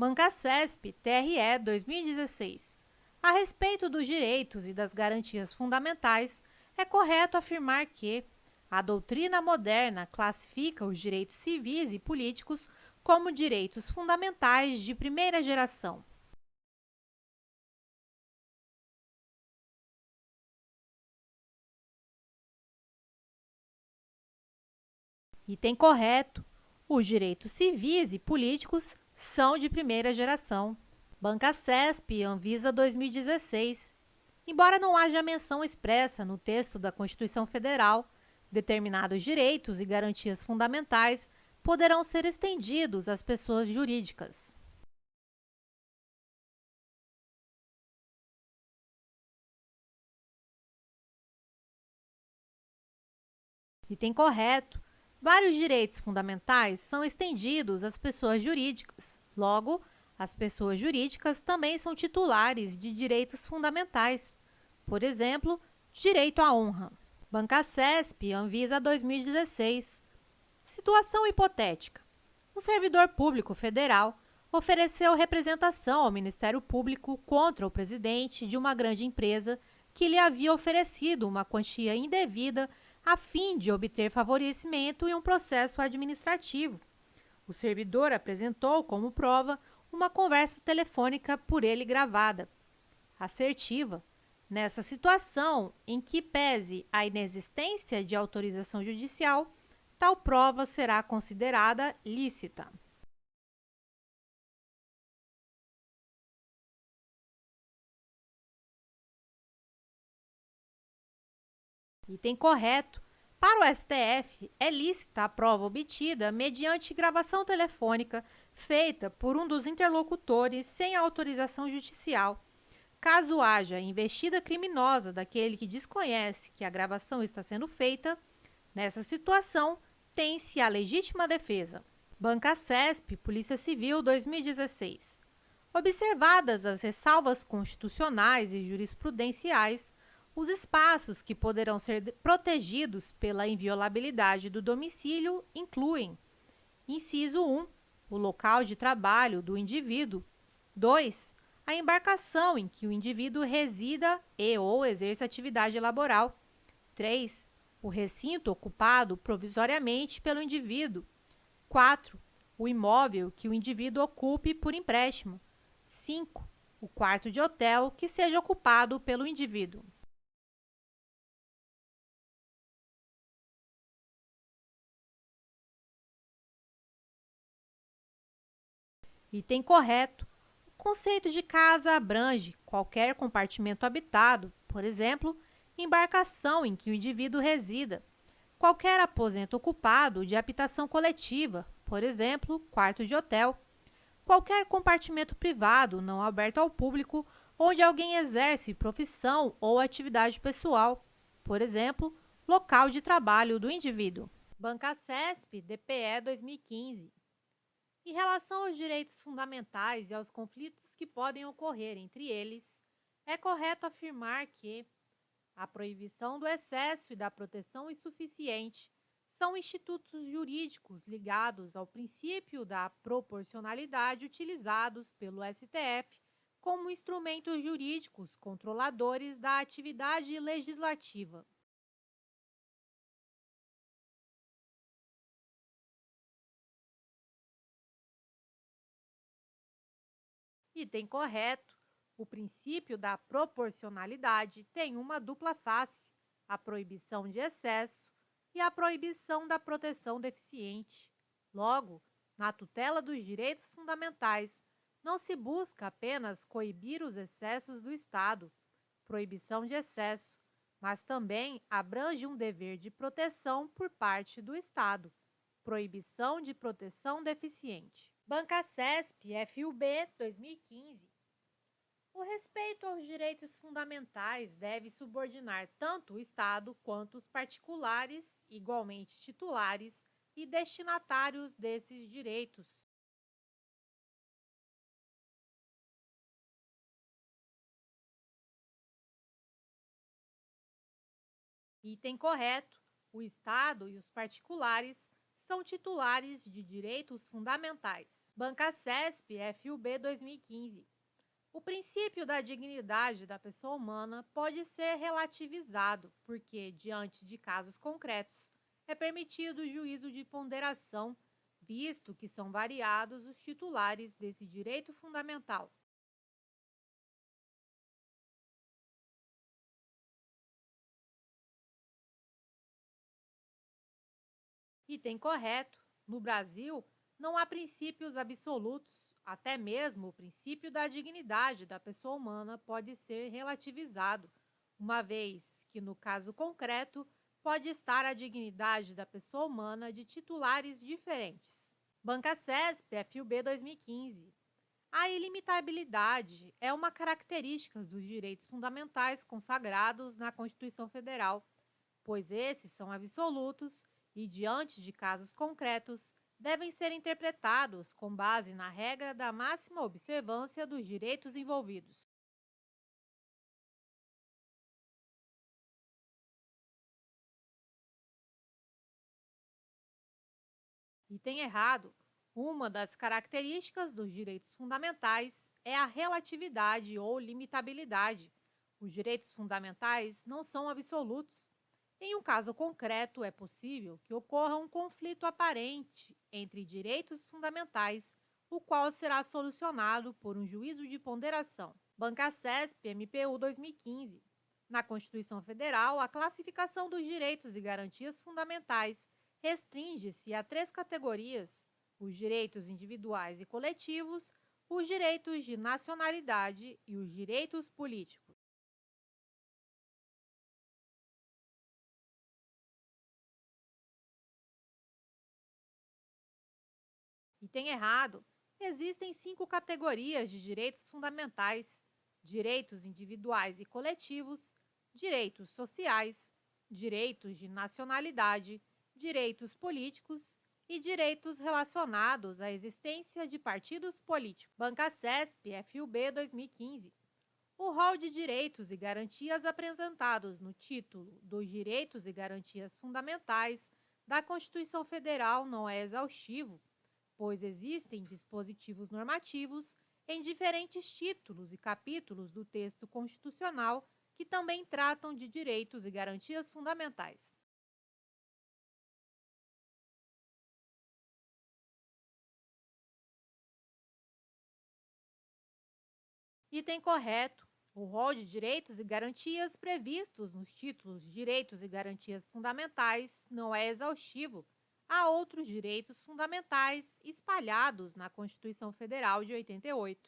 Bancasesp TRE 2016. A respeito dos direitos e das garantias fundamentais, é correto afirmar que a doutrina moderna classifica os direitos civis e políticos como direitos fundamentais de primeira geração. Item correto. Os direitos civis e políticos são de primeira geração. Bancasesp Anvisa 2016. Embora não haja menção expressa no texto da Constituição Federal, determinados direitos e garantias fundamentais poderão ser estendidos às pessoas jurídicas. Item correto. Vários direitos fundamentais são estendidos às pessoas jurídicas. Logo, as pessoas jurídicas também são titulares de direitos fundamentais. Por exemplo, direito à honra. Bancasesp Anvisa 2016. Situação hipotética. Um servidor público federal ofereceu representação ao Ministério Público contra o presidente de uma grande empresa que lhe havia oferecido uma quantia indevida a fim de obter favorecimento em um processo administrativo. O servidor apresentou como prova uma conversa telefônica por ele gravada. Assertiva. Nessa situação, em que pese a inexistência de autorização judicial, tal prova será considerada lícita. Item correto. Para o STF, é lícita a prova obtida mediante gravação telefônica feita por um dos interlocutores sem autorização judicial. Caso haja investida criminosa daquele que desconhece que a gravação está sendo feita, nessa situação, tem-se a legítima defesa. Bancasesp Polícia Civil 2016. Observadas as ressalvas constitucionais e jurisprudenciais, os espaços que poderão ser protegidos pela inviolabilidade do domicílio incluem: inciso 1, o local de trabalho do indivíduo; 2, a embarcação em que o indivíduo resida e ou exerça atividade laboral; 3, o recinto ocupado provisoriamente pelo indivíduo; 4, o imóvel que o indivíduo ocupe por empréstimo; 5, o quarto de hotel que seja ocupado pelo indivíduo. Item correto. O conceito de casa abrange qualquer compartimento habitado, por exemplo, embarcação em que o indivíduo resida, qualquer aposento ocupado de habitação coletiva, por exemplo, quarto de hotel, qualquer compartimento privado não aberto ao público onde alguém exerce profissão ou atividade pessoal, por exemplo, local de trabalho do indivíduo. Bancasesp DPE 2015. Em relação aos direitos fundamentais e aos conflitos que podem ocorrer entre eles, é correto afirmar que a proibição do excesso e da proteção insuficiente são institutos jurídicos ligados ao princípio da proporcionalidade utilizados pelo STF como instrumentos jurídicos controladores da atividade legislativa. Item correto. O princípio da proporcionalidade tem uma dupla face: a proibição de excesso e a proibição da proteção deficiente. Logo, na tutela dos direitos fundamentais, não se busca apenas coibir os excessos do Estado, proibição de excesso, mas também abrange um dever de proteção por parte do Estado, proibição de proteção deficiente. Bancasesp FUB 2015. O respeito aos direitos fundamentais deve subordinar tanto o Estado quanto os particulares, igualmente titulares e destinatários desses direitos. Item correto. O Estado e os particulares são titulares de direitos fundamentais. Bancasesp FUB 2015. O princípio da dignidade da pessoa humana pode ser relativizado, porque, diante de casos concretos, é permitido o juízo de ponderação, visto que são variados os titulares desse direito fundamental. Item correto. No Brasil, não há princípios absolutos, até mesmo o princípio da dignidade da pessoa humana pode ser relativizado, uma vez que, no caso concreto, pode estar a dignidade da pessoa humana de titulares diferentes. Bancasesp FUB 2015. A ilimitabilidade é uma característica dos direitos fundamentais consagrados na Constituição Federal, pois esses são absolutos e, diante de casos concretos, devem ser interpretados com base na regra da máxima observância dos direitos envolvidos. Item errado. Uma das características dos direitos fundamentais é a relatividade ou limitabilidade. Os direitos fundamentais não são absolutos. Em um caso concreto, é possível que ocorra um conflito aparente entre direitos fundamentais, o qual será solucionado por um juízo de ponderação. Bancasesp MPU 2015. Na Constituição Federal, a classificação dos direitos e garantias fundamentais restringe-se a três categorias: os direitos individuais e coletivos, os direitos de nacionalidade e os direitos políticos. Item errado. Existem cinco categorias de direitos fundamentais: direitos individuais e coletivos, direitos sociais, direitos de nacionalidade, direitos políticos e direitos relacionados à existência de partidos políticos. Bancasesp FUB 2015. O rol de direitos e garantias apresentados no título dos Direitos e Garantias Fundamentais da Constituição Federal não é exaustivo, pois existem dispositivos normativos em diferentes títulos e capítulos do texto constitucional que também tratam de direitos e garantias fundamentais. Item correto. O rol de direitos e garantias previstos nos títulos Direitos e Garantias Fundamentais não é exaustivo. Há outros direitos fundamentais espalhados na Constituição Federal de 88.